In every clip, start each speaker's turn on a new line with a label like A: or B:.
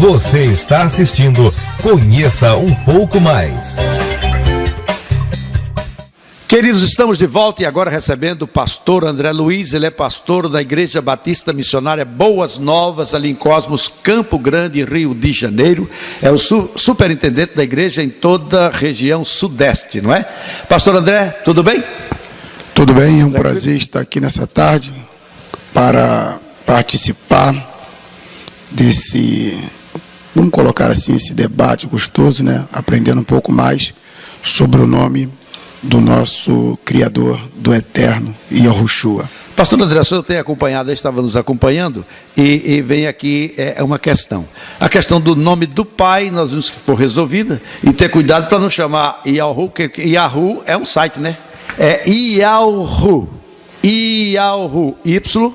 A: Você está assistindo Conheça um pouco mais.
B: Queridos, estamos de volta e agora recebendo o pastor André Luiz. Ele é pastor da Igreja Batista Missionária Boas Novas, ali em Cosmos, Campo Grande, Rio de Janeiro. É o superintendente da igreja em toda a região sudeste, não é? Pastor André, tudo bem?
C: Tudo bem, é um prazer estar aqui nessa tarde para participar desse, vamos colocar assim, esse debate gostoso, né? Aprendendo um pouco mais sobre o nome do nosso Criador, do Eterno, Yahushua.
B: Pastor André, o senhor tem acompanhado, estava nos acompanhando, e vem aqui uma questão. A questão do nome do Pai, nós vimos que ficou resolvida, e ter cuidado para não chamar Yahu, porque Yahu é um site, né? É Yahu, Yahu, Y-A-O-H-U,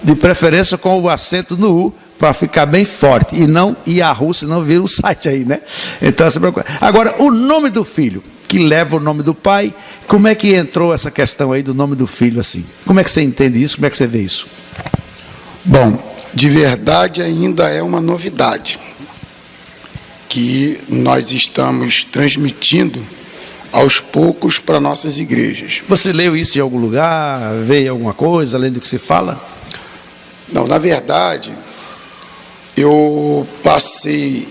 B: de preferência com o acento no U, para ficar bem forte, e não Yahoo, senão vira um site aí, né? Então, essa procura. Agora, o nome do filho, que leva o nome do pai, como é que entrou essa questão aí do nome do filho assim? Como é que você entende isso? Como é que você vê isso?
C: Bom, de verdade ainda é uma novidade que nós estamos transmitindo aos poucos para nossas igrejas.
B: Você leu isso em algum lugar? Veio alguma coisa, além do que se fala?
C: Não, na verdade, eu passei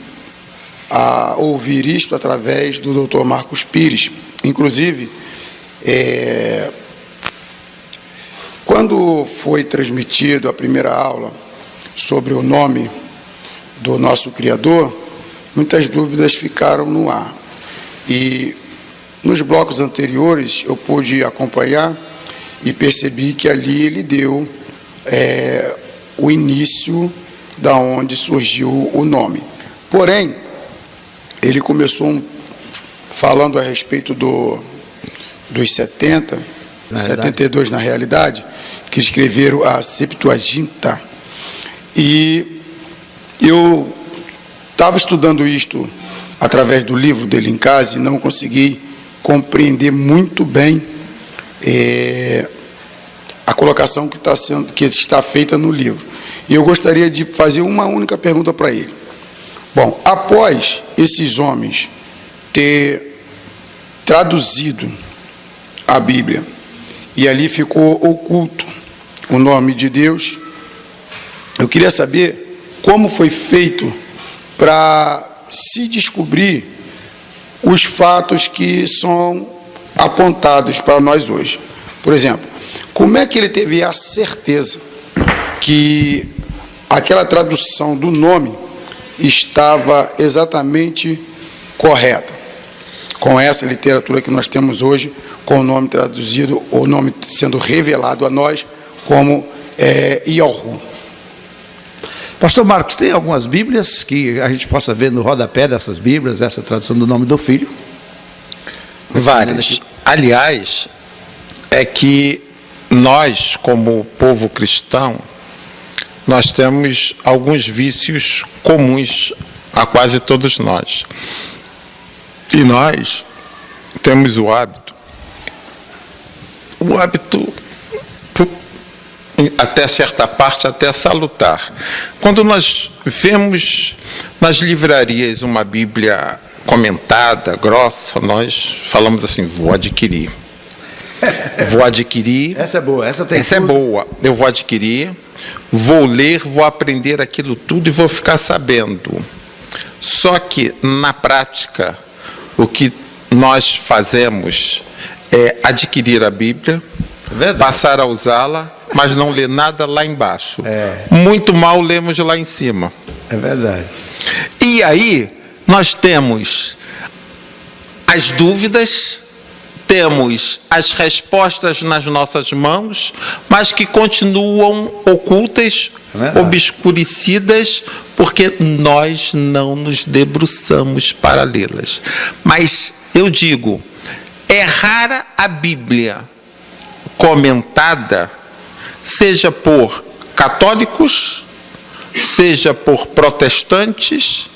C: a ouvir isto através do Dr. Marcos Pires. Inclusive, quando foi transmitido a primeira aula sobre o nome do nosso Criador, muitas dúvidas ficaram no ar. E nos blocos anteriores eu pude acompanhar e percebi que ali ele deu o início da onde surgiu o nome. Porém, ele começou falando a respeito dos 72 na realidade, que escreveram a Septuaginta. E eu estava estudando isto através do livro dele em casa e não consegui compreender muito bem a colocação que está feita no livro. E eu gostaria de fazer uma única pergunta para ele. Bom, após esses homens ter traduzido a Bíblia, e ali ficou oculto o nome de Deus, eu queria saber como foi feito para se descobrir os fatos que são apontados para nós hoje. Por exemplo, como é que ele teve a certeza que aquela tradução do nome estava exatamente correta, com essa literatura que nós temos hoje, com o nome traduzido, o nome sendo revelado a nós como Yahu?
B: Pastor Marcos, tem algumas Bíblias que a gente possa ver no rodapé dessas Bíblias, essa tradução do nome do filho?
D: Várias. Aliás, é que nós, como povo cristão, nós temos alguns vícios comuns a quase todos nós. E nós temos o hábito, até certa parte, até salutar. Quando nós vemos nas livrarias uma Bíblia comentada, grossa, nós falamos assim: vou adquirir. Vou adquirir.
B: Essa é boa, essa
D: é boa. Eu vou adquirir, vou ler, vou aprender aquilo tudo e vou ficar sabendo. Só que, na prática, o que nós fazemos é adquirir a Bíblia, passar a usá-la, mas não ler nada lá embaixo. Muito mal lemos lá em cima.
B: É verdade.
D: E aí, nós temos as dúvidas, temos as respostas nas nossas mãos, mas que continuam ocultas, obscurecidas, porque nós não nos debruçamos para lê-las. Mas eu digo, é rara a Bíblia comentada, seja por católicos, seja por protestantes,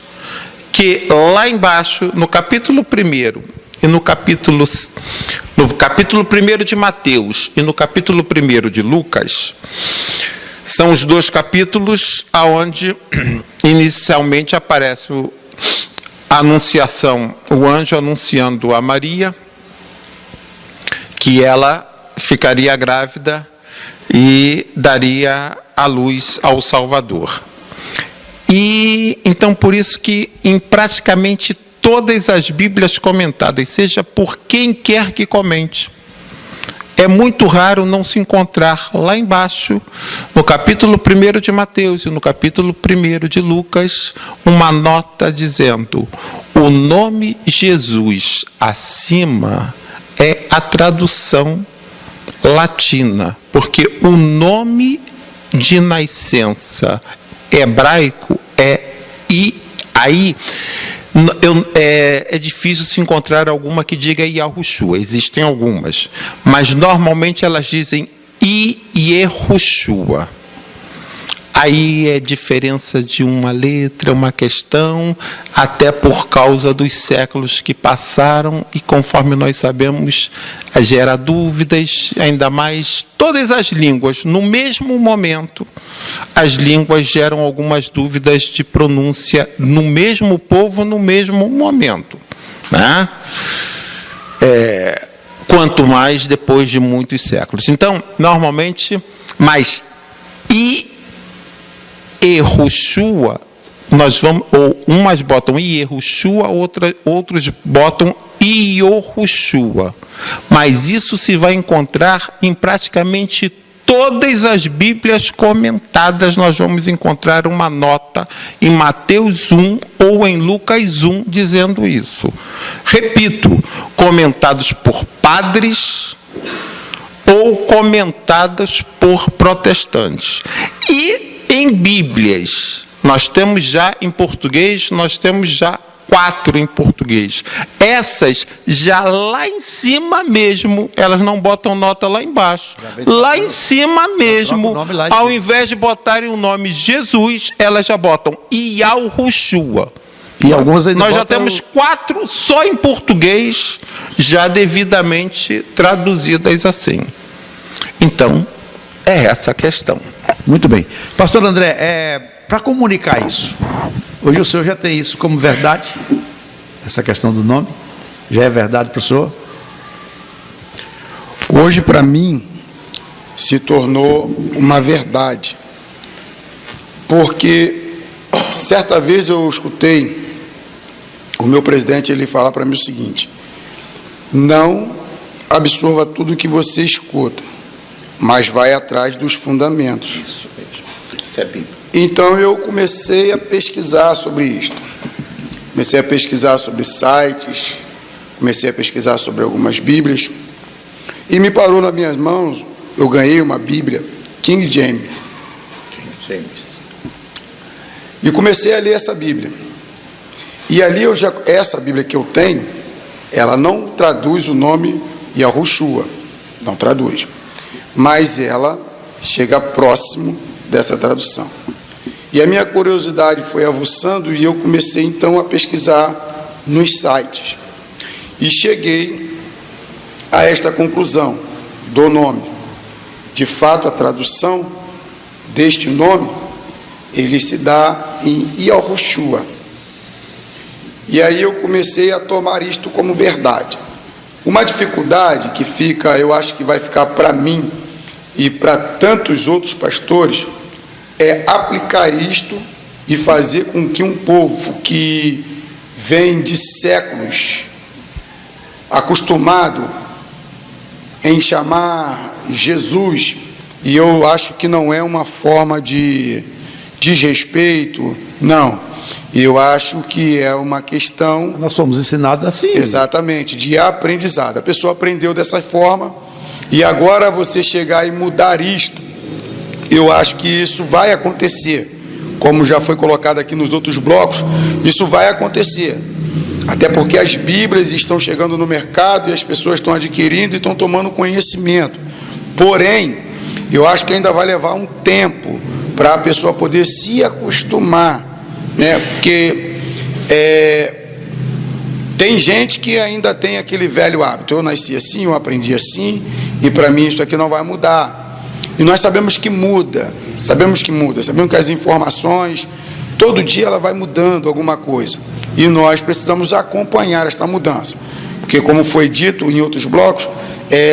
D: que lá embaixo, no capítulo 1º e no capítulo 1º de Mateus e no capítulo 1º de Lucas, São os 2 capítulos onde inicialmente aparece a anunciação, o anjo anunciando a Maria que ela ficaria grávida e daria à luz ao Salvador. E então por isso que em praticamente todas as Bíblias comentadas, seja por quem quer que comente, é muito raro não se encontrar lá embaixo, no capítulo 1 de Mateus e no capítulo 1 de Lucas, uma nota dizendo: o nome Jesus acima é a tradução latina, porque o nome de nascença hebraico é I. Aí é difícil se encontrar alguma que diga Yahushua. Existem algumas, mas normalmente elas dizem Yehoshua. Aí é diferença de uma letra, uma questão, até por causa dos séculos que passaram, e conforme nós sabemos, gera dúvidas, ainda mais todas as línguas, no mesmo momento, as línguas geram algumas dúvidas de pronúncia no mesmo povo, no mesmo momento, né? Quanto mais depois de muitos séculos. Então, normalmente, mas Yehoshua, nós vamos, ou umas botam Yehoshua, outros botam Yehoshua. Mas isso se vai encontrar em praticamente todas as Bíblias comentadas. Nós vamos encontrar uma nota em Mateus 1 ou em Lucas 1 dizendo isso. Repito, comentados por padres ou comentadas por protestantes. E em Bíblias, nós temos já em português, nós temos já 4 em português. Essas, já lá em cima mesmo, elas não botam nota lá embaixo. Lá em cima mesmo, ao invés de botarem o nome Jesus, elas já botam Yahushua.
B: E alguns ainda
D: nós já temos 4 só em português, já devidamente traduzidas assim. Então, é essa a questão.
B: Muito bem. Pastor André, para comunicar isso, hoje o senhor já tem isso como verdade? Essa questão do nome? Já é verdade para o senhor?
C: Hoje, para mim, se tornou uma verdade. Porque, certa vez eu escutei o meu presidente ele falar para mim o seguinte: não absorva tudo que você escuta, mas vai atrás dos fundamentos. Isso é Bíblia. Então eu comecei a pesquisar sobre isto. Comecei a pesquisar sobre sites, comecei a pesquisar sobre algumas Bíblias, e me parou nas minhas mãos, eu ganhei uma Bíblia, King James. E comecei a ler essa Bíblia. E ali essa Bíblia que eu tenho, ela não traduz o nome Yahushua, não traduz. Mas ela chega próximo dessa tradução. E a minha curiosidade foi aguçando e eu comecei então a pesquisar nos sites. E cheguei a esta conclusão do nome. De fato, a tradução deste nome, ele se dá em Yahushua. E aí eu comecei a tomar isto como verdade. Uma dificuldade que fica, eu acho que vai ficar para mim e para tantos outros pastores, é aplicar isto e fazer com que um povo que vem de séculos acostumado em chamar Jesus, e eu acho que não é uma forma de desrespeito, não. Eu acho que é uma questão...
B: Nós somos ensinados assim.
C: Exatamente, de aprendizado. A pessoa aprendeu dessa forma, e agora você chegar e mudar isto, eu acho que isso vai acontecer. Como já foi colocado aqui nos outros blocos, isso vai acontecer. Até porque as Bíblias estão chegando no mercado e as pessoas estão adquirindo e estão tomando conhecimento. Porém, eu acho que ainda vai levar um tempo para a pessoa poder se acostumar, né? Porque tem gente que ainda tem aquele velho hábito: eu nasci assim, eu aprendi assim, e para mim isso aqui não vai mudar. E nós sabemos que muda, sabemos que as informações, todo dia ela vai mudando alguma coisa. E nós precisamos acompanhar esta mudança. Porque, como foi dito em outros blocos,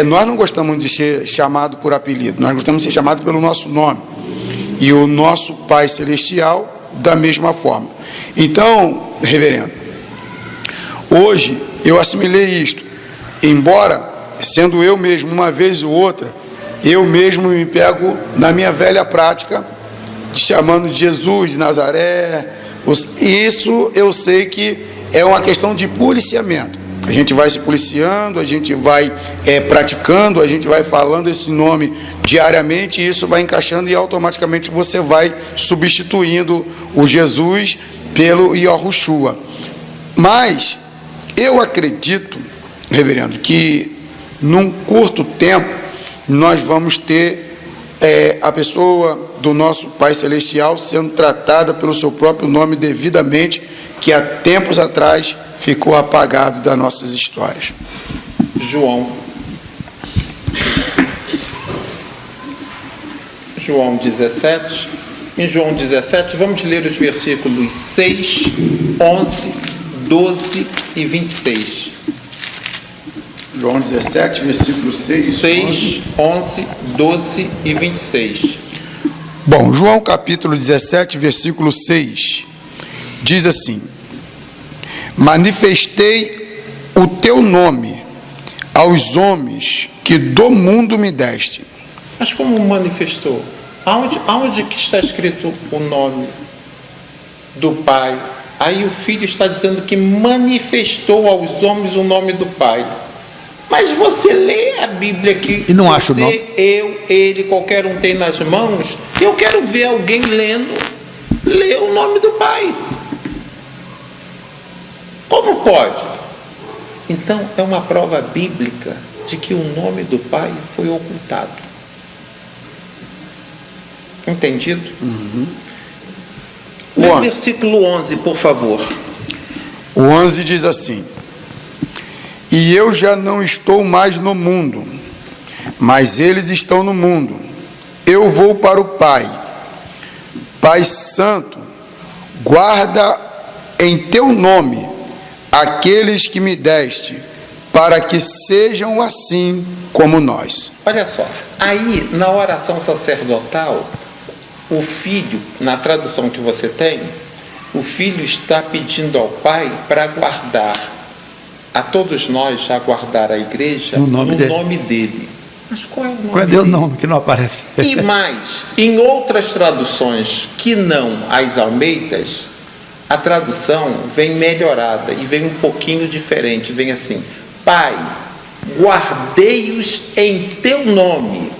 C: nós não gostamos de ser chamado por apelido, nós gostamos de ser chamado pelo nosso nome. E o nosso Pai Celestial, da mesma forma. Então, reverendo, hoje eu assimilei isto, embora, sendo eu mesmo, uma vez ou outra, eu mesmo me pego na minha velha prática, chamando de Jesus, de Nazaré. Isso eu sei que é uma questão de policiamento. A gente vai se policiando, a gente vai praticando, a gente vai falando esse nome diariamente, e isso vai encaixando, e automaticamente você vai substituindo o Jesus pelo Yahushua. Mas eu acredito, reverendo, que num curto tempo nós vamos ter a pessoa do nosso Pai Celestial sendo tratada pelo seu próprio nome devidamente, que há tempos atrás ficou apagado das nossas histórias.
D: João 17. Em João 17, vamos ler os versículos 6, 11, 12 e 26.
C: João 17, versículos 6,
D: 11, 12 e 26.
C: Bom, João capítulo 17, versículo 6, diz assim: manifestei o teu nome aos homens que do mundo me deste.
D: Mas como manifestou? Aonde que está escrito o nome do Pai? Aí o Filho está dizendo que manifestou aos homens o nome do Pai. Mas você lê a Bíblia aqui,
B: e não acha o nome?
D: Eu, ele, qualquer um tem nas mãos. Eu quero ver alguém ler o nome do Pai. Como pode? Então é uma prova bíblica de que o nome do Pai foi ocultado. Entendido?
C: Uhum.
D: No versículo 11, por favor.
C: O 11 diz assim: e eu já não estou mais no mundo, mas eles estão no mundo. Eu vou para o Pai. Pai Santo, guarda em teu nome aqueles que me deste, para que sejam assim como nós.
D: Olha só, aí na oração sacerdotal, o filho, na tradução que você tem, o filho está pedindo ao Pai para guardar a todos nós, a guardar a igreja no nome dele. Mas qual é o nome
B: dele? Qual é o nome que não aparece?
D: E mais, em outras traduções que não as almeidas, a tradução vem melhorada e vem um pouquinho diferente, vem assim: Pai, guardei-os em teu nome.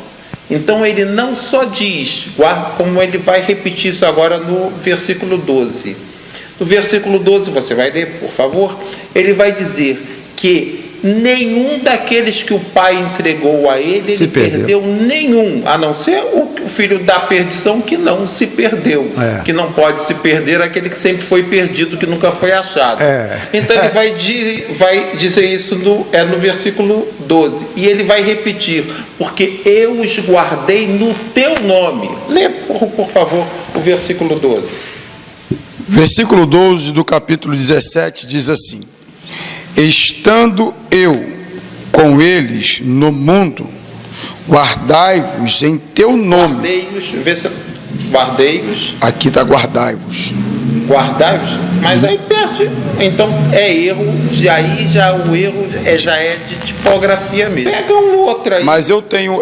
D: Então ele não só diz, como ele vai repetir isso agora no versículo 12. No versículo 12, você vai ler, por favor, ele vai dizer que nenhum daqueles que o Pai entregou a ele, ele perdeu nenhum, a não ser o filho da perdição, que não se perdeu, que não pode se perder, aquele que sempre foi perdido, que nunca foi achado. Então ele vai dizer isso no versículo 12, e ele vai repetir: porque eu os guardei no teu nome. Lê, por favor, o versículo 12.
C: Versículo 12 do capítulo 17 diz assim: estando eu com eles no mundo, guardai-vos em teu nome. Guardei-vos. Aqui está guardai-vos.
D: Guardai-vos, mas aí perde. Então é erro, aí já o erro já é de tipografia mesmo. Pega um outro aí.
C: Mas eu tenho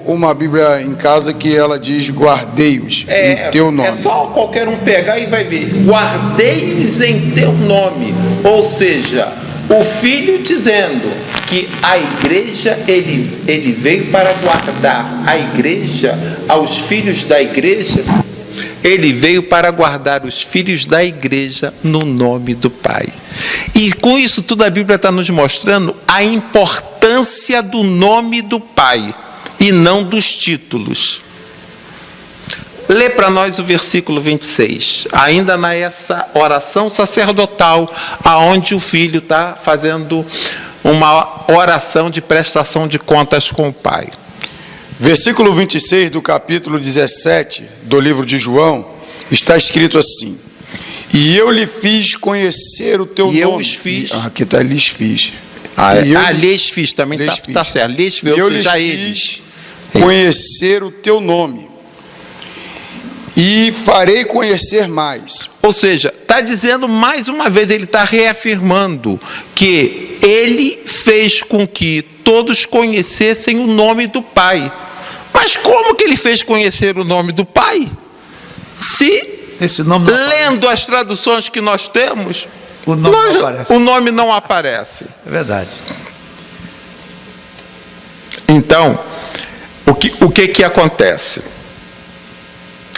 C: uma Bíblia em casa que ela diz guardei-os em teu nome.
D: É só qualquer um pegar e vai ver. Guardei-os em teu nome. Ou seja, o Filho dizendo que a igreja, ele veio para guardar a igreja, aos filhos da igreja. Ele veio para guardar os filhos da igreja no nome do Pai. E com isso tudo a Bíblia está nos mostrando a importância do nome do Pai e não dos títulos. Lê para nós o versículo 26, ainda nessa oração sacerdotal, aonde o filho está fazendo uma oração de prestação de contas com o Pai.
C: Versículo 26 do capítulo 17 do livro de João, está escrito assim: e eu lhe fiz conhecer o teu nome.
D: Eu os fiz.
C: Aqui está, lhes fiz.
D: Lhes fiz, também está certo. Lhes fiz,
C: eu lhes fiz conhecer o teu nome. E farei conhecer mais.
D: Ou seja, está dizendo mais uma vez, ele está reafirmando que ele fez com que todos conhecessem o nome do Pai. Mas como que ele fez conhecer o nome do Pai? Se,
B: esse nome não
D: lendo as traduções que nós temos,
B: o nome não aparece.
D: O nome não aparece.
B: É verdade.
D: Então, o que acontece?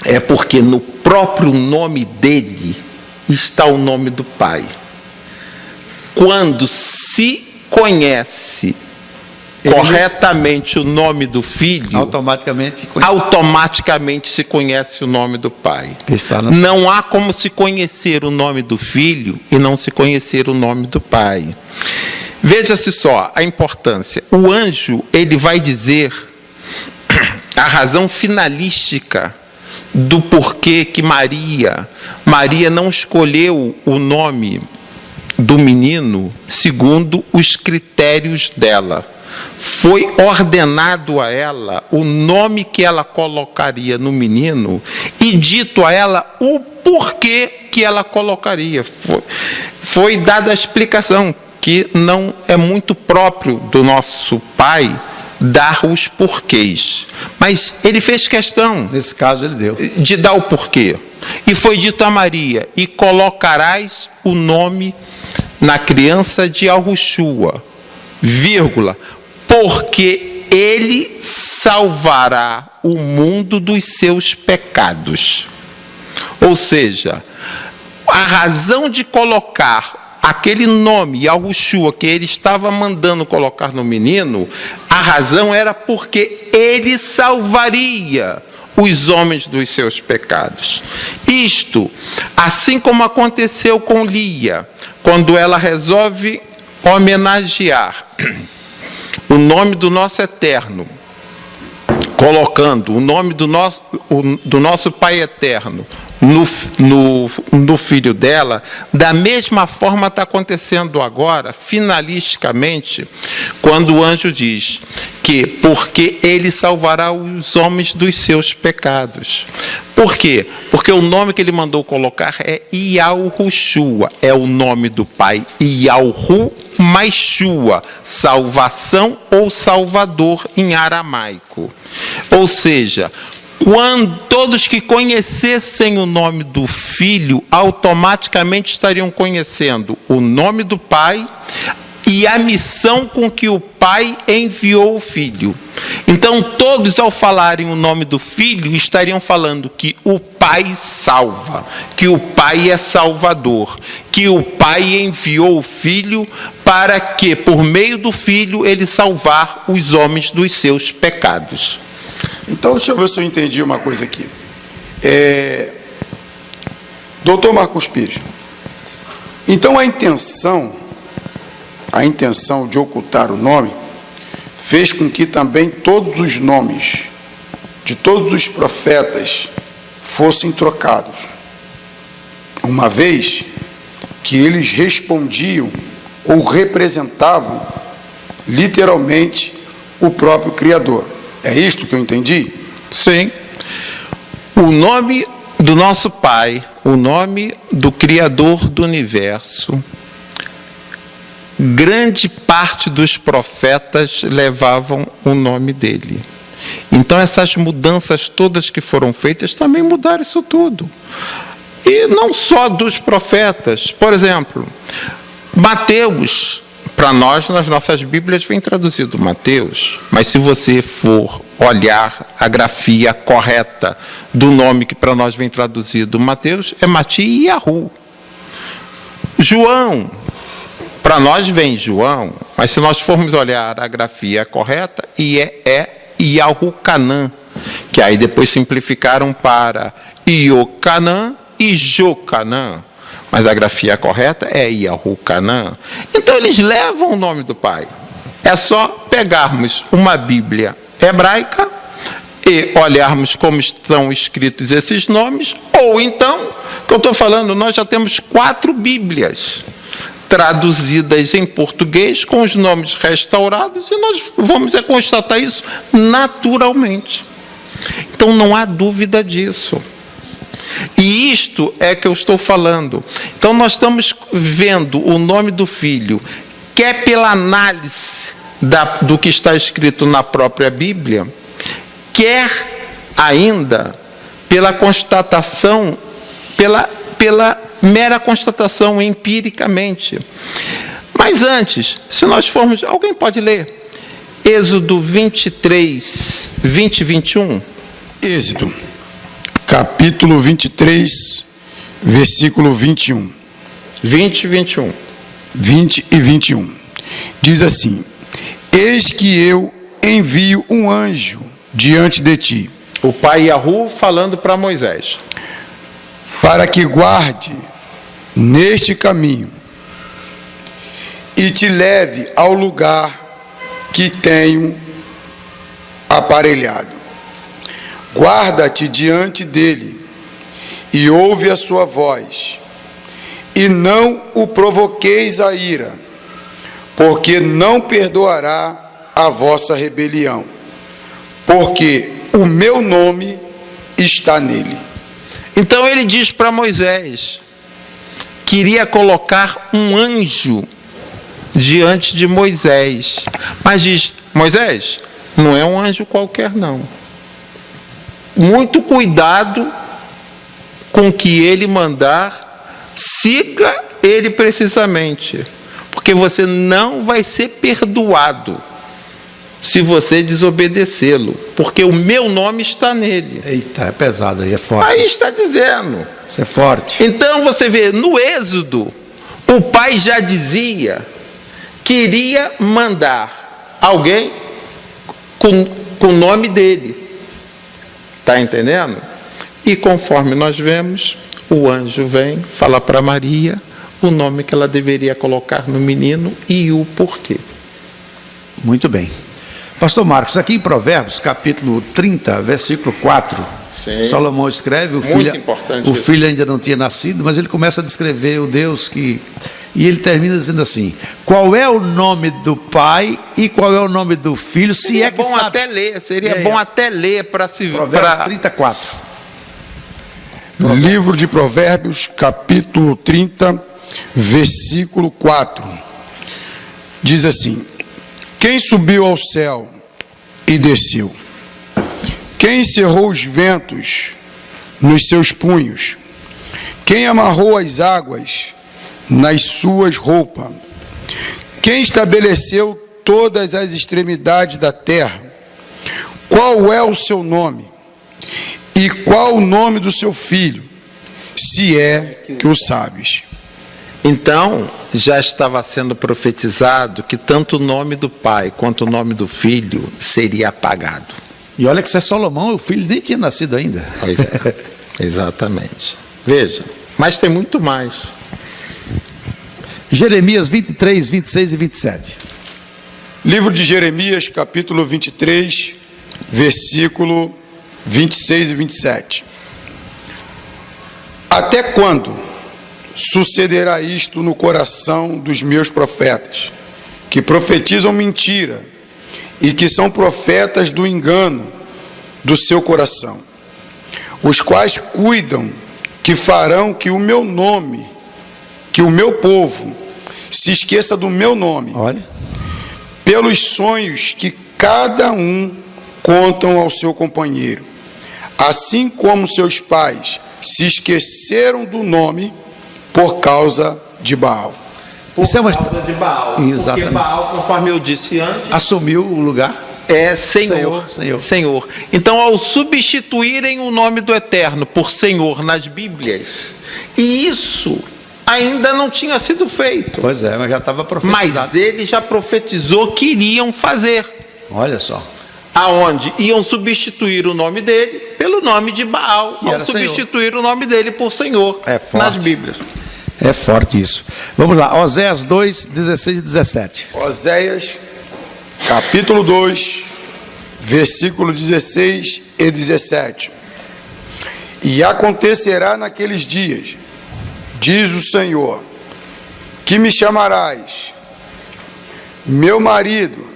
D: É porque no próprio nome dele está o nome do Pai. Quando se conhece corretamente o nome do Filho, automaticamente se conhece o nome do Pai. Não há como se conhecer o nome do Filho e não se conhecer o nome do Pai. Veja-se só a importância. O anjo, ele vai dizer a razão finalística do porquê que Maria não escolheu o nome do menino segundo os critérios dela. Foi ordenado a ela o nome que ela colocaria no menino e dito a ela o porquê que ela colocaria. Foi dada a explicação, que não é muito próprio do nosso Pai dar os porquês. Mas ele fez questão,
B: nesse caso ele deu,
D: de dar o porquê. E foi dito a Maria: e colocarás o nome na criança de Yahushua, vírgula, porque ele salvará o mundo dos seus pecados. Ou seja, a razão de colocar aquele nome, Yahushua, que ele estava mandando colocar no menino, a razão era porque ele salvaria os homens dos seus pecados. Isto, assim como aconteceu com Lia, quando ela resolve homenagear o nome do nosso Eterno, colocando o nome do nosso Pai Eterno no filho dela, da mesma forma está acontecendo agora, finalisticamente, quando o anjo diz que porque ele salvará os homens dos seus pecados. Por quê? Porque o nome que ele mandou colocar é Yahushua, é o nome do Pai, Yahu mais Shua, salvação ou salvador em aramaico. Ou seja, quando todos que conhecessem o nome do Filho, automaticamente estariam conhecendo o nome do Pai e a missão com que o Pai enviou o Filho. Então, todos, ao falarem o nome do Filho, estariam falando que o Pai salva, que o Pai é Salvador, que o Pai enviou o Filho para que, por meio do Filho, ele salvar os homens dos seus pecados.
C: Então, deixa eu ver se eu entendi uma coisa aqui. Doutor Marcos Pires, então a intenção de ocultar o nome fez com que também todos os nomes de todos os profetas fossem trocados, uma vez que eles respondiam ou representavam literalmente o próprio Criador. É isto que eu entendi?
D: Sim. O nome do nosso Pai, o nome do Criador do Universo, grande parte dos profetas levavam o nome dele. Então essas mudanças todas que foram feitas também mudaram isso tudo. E não só dos profetas. Por exemplo, Mateus, para nós, nas nossas Bíblias, vem traduzido Mateus, mas se você for olhar a grafia correta do nome que para nós vem traduzido Mateus, é Mati e Yahu. João, para nós vem João, mas se nós formos olhar a grafia correta, é Yahucanã, que aí depois simplificaram para Iocanã e Jocanã. Mas a grafia correta é Yahucanã. Então eles levam o nome do Pai. É só pegarmos uma Bíblia hebraica e olharmos como estão escritos esses nomes, ou então, que eu estou falando, nós já temos 4 Bíblias traduzidas em português, com os nomes restaurados, e nós vamos constatar isso naturalmente. Então não há dúvida disso. E isto é que eu estou falando. Então nós estamos vendo o nome do Filho, quer pela análise do que está escrito na própria Bíblia, quer ainda pela constatação, pela mera constatação empiricamente. Mas antes, se nós formos... Alguém pode ler? Êxodo 23, 20 e 21.
C: Êxodo, capítulo 23, versículo 21.
D: 20 e 21.
C: 20 e 21. Diz assim: eis que eu envio um anjo diante de ti.
D: O pai Yahu falando para Moisés.
C: Para que guarde neste caminho e te leve ao lugar que tenho aparelhado. Guarda-te diante dele e ouve a sua voz, e não o provoqueis a ira, porque não perdoará a vossa rebelião, porque o meu nome está nele.
D: Então ele diz para Moisés que iria colocar um anjo diante de Moisés. Mas diz: Moisés, não é um anjo qualquer não. Muito cuidado com o que ele mandar, siga ele precisamente, porque você não vai ser perdoado se você desobedecê-lo, porque o meu nome está nele.
B: Eita, é pesado aí, é forte.
D: Aí está dizendo.
B: Isso é forte.
D: Então você vê, no Êxodo, o pai já dizia que iria mandar alguém com o nome dele. Está entendendo? E conforme nós vemos, o anjo vem, fala para Maria o nome que ela deveria colocar no menino e o porquê.
B: Muito bem. Pastor Marcos, aqui em Provérbios, capítulo 30, versículo 4,
D: Sim.
B: Salomão escreve, o filho ainda não tinha nascido, mas ele começa a descrever o Deus que... E ele termina dizendo assim: qual é o nome do pai e qual é o nome do filho, se
D: seria
B: é que
D: bom
B: sabe.
D: Até ler, seria bom até ler para se...
B: Provérbios 34.
C: Livro de Provérbios, capítulo 30, versículo 4. Diz assim: quem subiu ao céu e desceu? Quem encerrou os ventos nos seus punhos? Quem amarrou as águas nas suas roupas? Quem estabeleceu todas as extremidades da terra? Qual é o seu nome? E qual o nome do seu filho, se é que o sabes?
D: Então, já estava sendo profetizado que tanto o nome do pai quanto o nome do filho seria apagado.
B: E olha que isso é Salomão, o filho nem tinha nascido ainda.
D: Pois é, exatamente. Veja, mas tem muito mais.
B: Jeremias 23, 26 e 27.
C: Livro de Jeremias, capítulo 23, versículo 26 e 27. Até quando sucederá isto no coração dos meus profetas, que profetizam mentira e que são profetas do engano do seu coração, os quais cuidam que farão que o meu nome, que o meu povo se esqueça do meu nome?
B: Olha.
C: Pelos sonhos que cada um contam ao seu companheiro, assim como seus pais se esqueceram do nome por causa de Baal.
B: Isso é uma...
D: causa de Baal.
B: Exatamente.
D: Porque Baal, conforme eu disse antes,
B: assumiu o lugar.
D: é Senhor. Senhor. Então, ao substituírem o nome do Eterno por Senhor nas Bíblias, e isso ainda não tinha sido feito.
B: Pois é, mas já estava profetizado.
D: Mas ele já profetizou que iriam fazer.
B: Olha só.
D: Aonde iam substituir o nome dele pelo nome de Baal, ao substituir o nome dele por Senhor nas Bíblias.
B: É forte isso. Vamos lá, Oséias 2, 16 e 17.
C: Oséias, capítulo 2, versículo 16 e 17. E acontecerá naqueles dias, diz o Senhor, que me chamarás meu marido,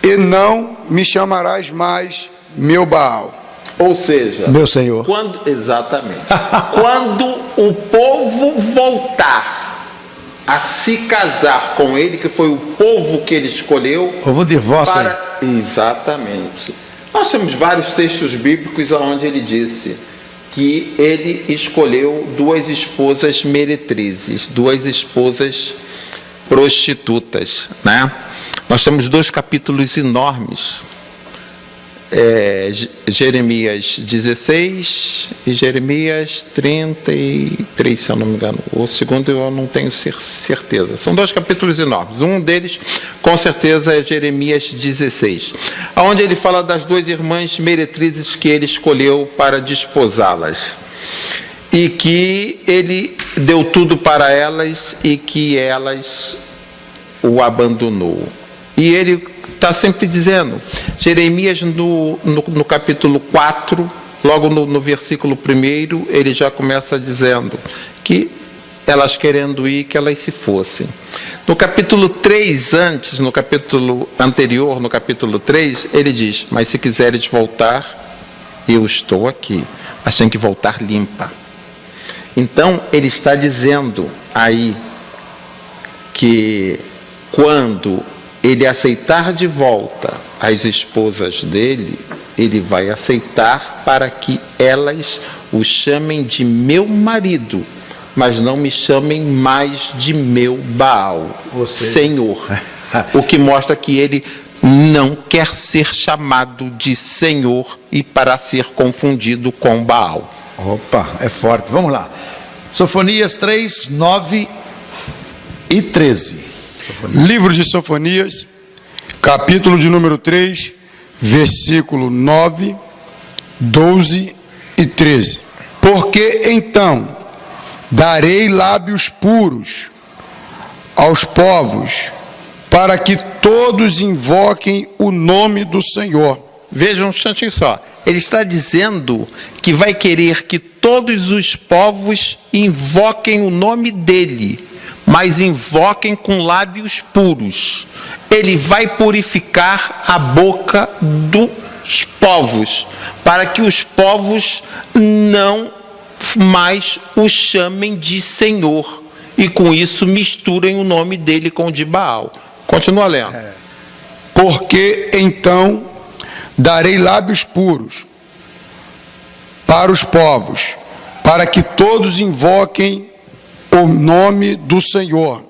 C: e não me chamarás mais meu Baal.
D: Ou seja,
B: Meu Senhor.
D: exatamente. Quando o povo voltar a se casar com ele, que foi o povo que ele escolheu,
B: Houve um divórcio aí.
D: Exatamente. Nós temos vários textos bíblicos onde ele disse que ele escolheu 2 esposas meretrizes, 2 esposas prostitutas, né? Nós temos 2 capítulos enormes, Jeremias 16 e Jeremias 33, se eu não me engano. O segundo eu não tenho certeza. São 2 capítulos enormes. Um deles, com certeza, é Jeremias 16, onde ele fala das 2 irmãs meretrizes que ele escolheu para desposá-las. E que ele deu tudo para elas e que elas o abandonou. E ele está sempre dizendo, Jeremias no capítulo 4, logo no versículo 1, ele já começa dizendo que elas querendo ir, que elas se fossem. No capítulo 3 antes, no capítulo anterior, no capítulo 3, ele diz, mas se quiseres voltar, eu estou aqui, mas tem que voltar limpa. Então, ele está dizendo aí que quando ele aceitar de volta as esposas dele, ele vai aceitar para que elas o chamem de meu marido, mas não me chamem mais de meu Baal, Senhor. O que mostra que ele não quer ser chamado de Senhor e para ser confundido com Baal.
B: Opa, é forte. Vamos lá. Sofonias 3, 9 e 13.
C: Livro de Sofonias, capítulo de número 3, versículo 9, 12 e 13. Porque então darei lábios puros aos povos, para que todos invoquem o nome do Senhor.
D: Vejam um instantinho só. Ele está dizendo que vai querer que todos os povos invoquem o nome dele, mas invoquem com lábios puros. Ele vai purificar a boca dos povos, para que os povos não mais o chamem de Senhor, e com isso misturem o nome dele com o de Baal. Continua lendo.
C: Porque então darei lábios puros para os povos, para que todos invoquem o nome do Senhor,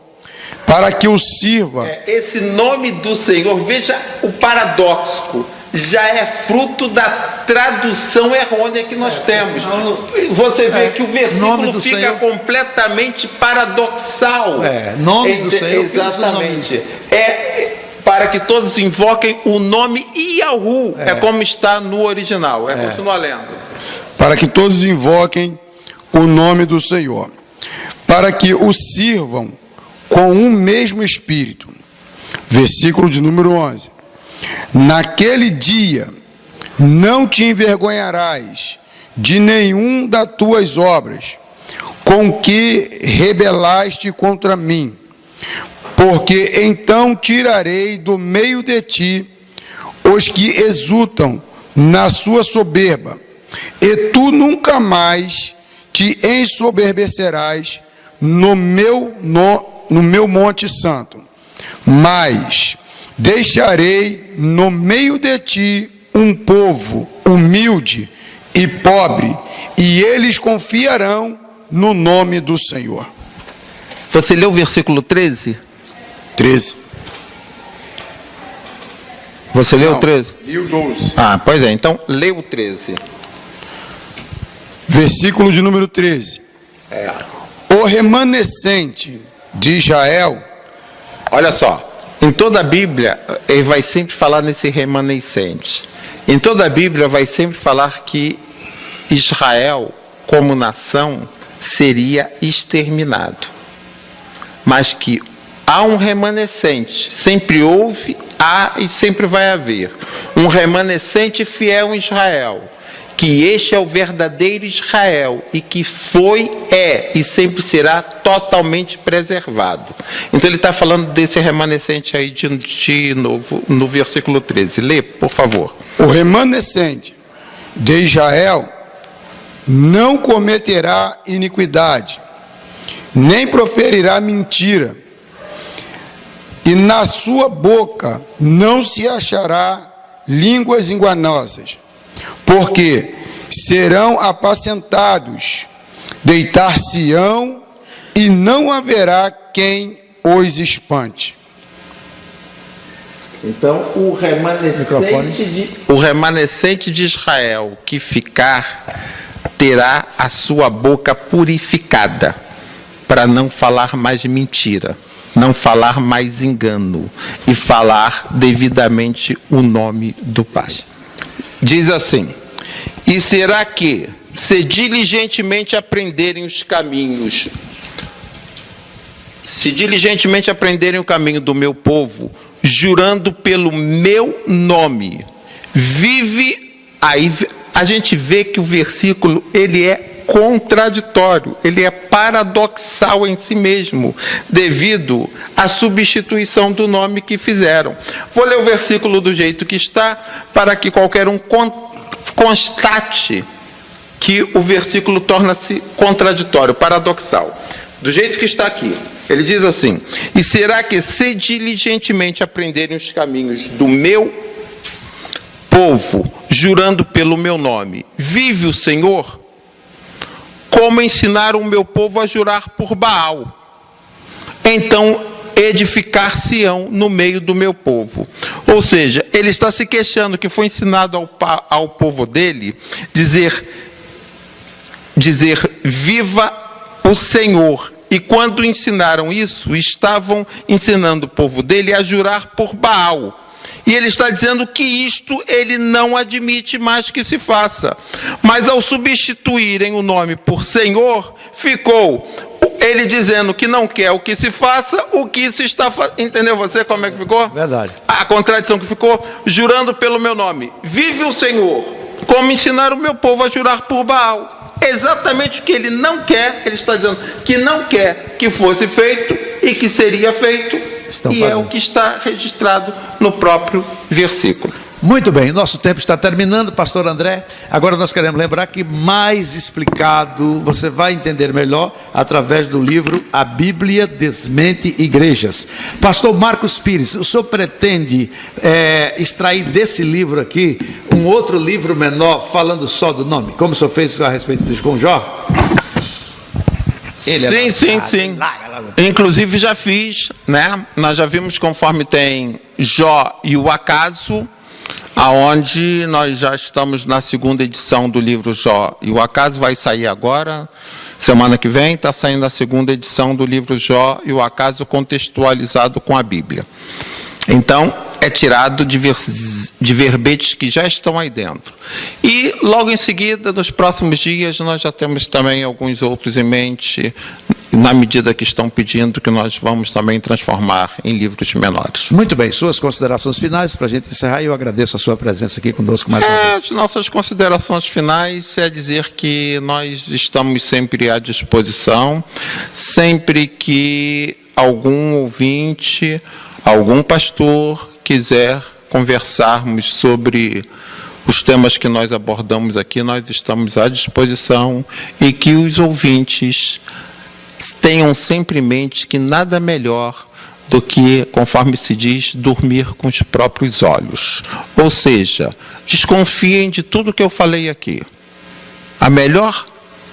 C: para que o sirva.
D: Esse nome do Senhor, veja o paradoxo, já é fruto da tradução errônea que nós temos. Você vê que o versículo fica Senhor completamente paradoxal.
B: Nome do Senhor.
D: Exatamente. Para que todos invoquem o nome Yahu, como está no original. Continua lendo.
C: Para que todos invoquem o nome do Senhor, para que o sirvam com um mesmo espírito. Versículo de número 11. Naquele dia não te envergonharás de nenhum das tuas obras, com que rebelaste contra mim, porque então tirarei do meio de ti os que exultam na sua soberba, e tu nunca mais te ensoberbecerás no meu monte santo, mas deixarei no meio de ti um povo humilde e pobre, e eles confiarão no nome do Senhor.
D: Você leu o versículo 13?
C: 13.
D: Você leu o 13?
C: Li o 12.
D: Pois é, então lê o 13.
C: Versículo de número 13. O remanescente de Israel.
D: Olha só, em toda a Bíblia, ele vai sempre falar nesse remanescente. Em toda a Bíblia vai sempre falar que Israel, como nação, seria exterminado. Mas que há um remanescente, sempre houve, há e sempre vai haver um remanescente fiel em Israel, que este é o verdadeiro Israel e que foi, é e sempre será totalmente preservado. Então ele está falando desse remanescente aí de novo no versículo 13. Lê, por favor.
C: O remanescente de Israel não cometerá iniquidade, nem proferirá mentira, e na sua boca não se achará línguas enganosas, porque serão apacentados, deitar-se-ão, e não haverá quem os espante.
D: Então, o remanescente de Israel que ficar, terá a sua boca purificada, para não falar mais mentira, não falar mais engano, e falar devidamente o nome do Pai. Diz assim: e será que, se diligentemente aprenderem os caminhos, se diligentemente aprenderem o caminho do meu povo, jurando pelo meu nome, aí a gente vê que o versículo, ele é contraditório, ele é paradoxal em si mesmo, devido à substituição do nome que fizeram. Vou ler o versículo do jeito que está, para que qualquer um constate que o versículo torna-se contraditório, paradoxal. Do jeito que está aqui, ele diz assim: e será que, se diligentemente aprenderem os caminhos do meu povo, jurando pelo meu nome, vive o Senhor, como ensinaram o meu povo a jurar por Baal, então edificar-se-ão no meio do meu povo. Ou seja, ele está se queixando que foi ensinado ao povo dele dizer viva o Senhor. E quando ensinaram isso, estavam ensinando o povo dele a jurar por Baal. E ele está dizendo que isto ele não admite mais que se faça. Mas ao substituírem o nome por Senhor, ficou ele dizendo que não quer o que se faça, o que se está fazendo. Entendeu você como é que ficou?
B: Verdade.
D: A contradição que ficou, jurando pelo meu nome. Vive o Senhor, como ensinaram o meu povo a jurar por Baal. Exatamente o que ele não quer, ele está dizendo que não quer que fosse feito e que seria feito, é o que está registrado no próprio versículo.
B: Muito bem, nosso tempo está terminando, pastor André. Agora nós queremos lembrar que, mais explicado, você vai entender melhor através do livro A Bíblia Desmente Igrejas. Pastor Marcos Pires, o senhor pretende extrair desse livro aqui um outro livro menor falando só do nome, como o senhor fez a respeito do com Jó?
D: Sim. Inclusive já fiz, né? Nós já vimos conforme tem Jó e o Acaso, aonde nós já estamos na segunda edição do livro Jó e o Acaso, vai sair agora, semana que vem, está saindo a segunda edição do livro Jó e o Acaso contextualizado com a Bíblia. Então, é tirado de verbetes que já estão aí dentro. E, logo em seguida, nos próximos dias, nós já temos também alguns outros em mente, na medida que estão pedindo, que nós vamos também transformar em livros menores.
B: Muito bem, suas considerações finais para a gente encerrar, e eu agradeço a sua presença aqui conosco mais uma vez.
D: As nossas considerações finais é dizer que nós estamos sempre à disposição, sempre que algum ouvinte, algum pastor quiser conversarmos sobre os temas que nós abordamos aqui, nós estamos à disposição, e que os ouvintes tenham sempre em mente que nada melhor do que, conforme se diz, dormir com os próprios olhos. Ou seja, desconfiem de tudo que eu falei aqui. A melhor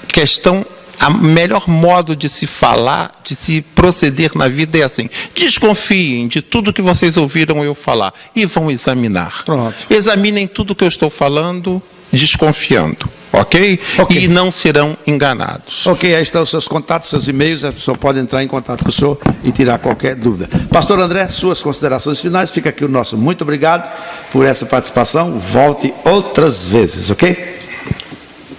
D: questão, o melhor modo de se falar, de se proceder na vida é assim: desconfiem de tudo que vocês ouviram eu falar e vão examinar.
B: Pronto.
D: Examinem tudo que eu estou falando desconfiando, ok? E não serão enganados.
B: Ok, aí estão os seus contatos, seus e-mails, a pessoa pode entrar em contato com o senhor e tirar qualquer dúvida. Pastor André, suas considerações finais, fica aqui o nosso muito obrigado por essa participação, volte outras vezes, ok?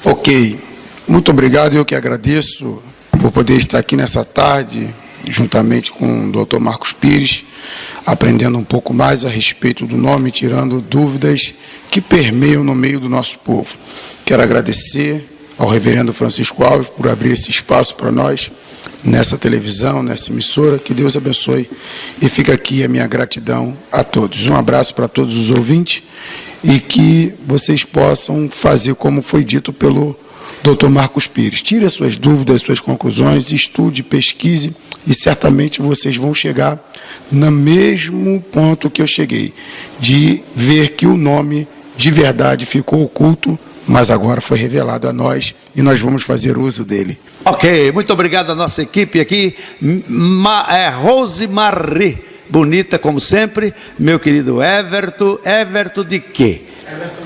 C: Ok, muito obrigado, eu que agradeço por poder estar aqui nessa tarde, juntamente com o Dr. Marcos Pires, aprendendo um pouco mais a respeito do nome, tirando dúvidas que permeiam no meio do nosso povo. Quero agradecer ao reverendo Francisco Alves por abrir esse espaço para nós, nessa televisão, nessa emissora. Que Deus abençoe, e fica aqui a minha gratidão a todos. Um abraço para todos os ouvintes, e que vocês possam fazer como foi dito pelo Dr. Marcos Pires. Tire as suas dúvidas, suas conclusões, estude, pesquise, e certamente vocês vão chegar no mesmo ponto que eu cheguei, de ver que o nome de verdade ficou oculto, mas agora foi revelado a nós, e nós vamos fazer uso dele.
B: Ok, muito obrigado à nossa equipe aqui. Rosemarie, bonita como sempre. Meu querido Everton. Everton de quê? Everton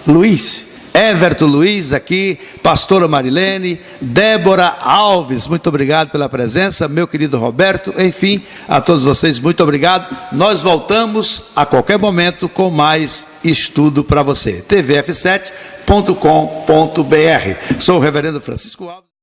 B: Luiz. Everton Luiz aqui, pastora Marilene, Débora Alves, muito obrigado pela presença, meu querido Roberto, enfim, a todos vocês, muito obrigado. Nós voltamos a qualquer momento com mais estudo para você. tvf7.com.br. Sou o reverendo Francisco Alves.